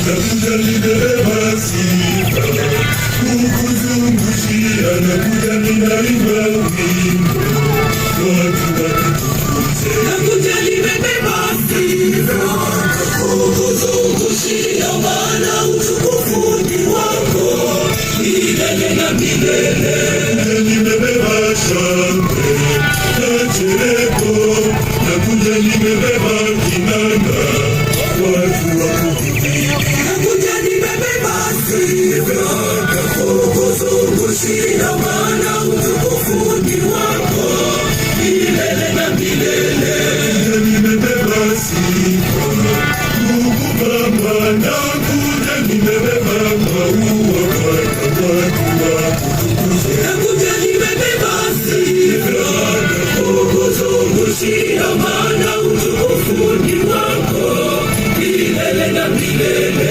Nakuja nimebeba sifa, kukuzungushia, nakuja ninaimba wimbo, watu wakitukuze. Nakuja nimebeba sifa, kukuzungushia, maana utukufu ni wako milele na milele. Nimebeba shangwe na chereko, nakuja nimebeba kinanda, watu wakutukuze. Nakuja nimebeba sifa, kukuzungushia, maana utukufu ni wako milele na milele. Nimebeba sifa, kukupamba, nakuja nimebeba maua kwa watu wakutukuze. Nakuja nimebeba sifa, kukuzungushia, maana utukufu ni wako milele na milele.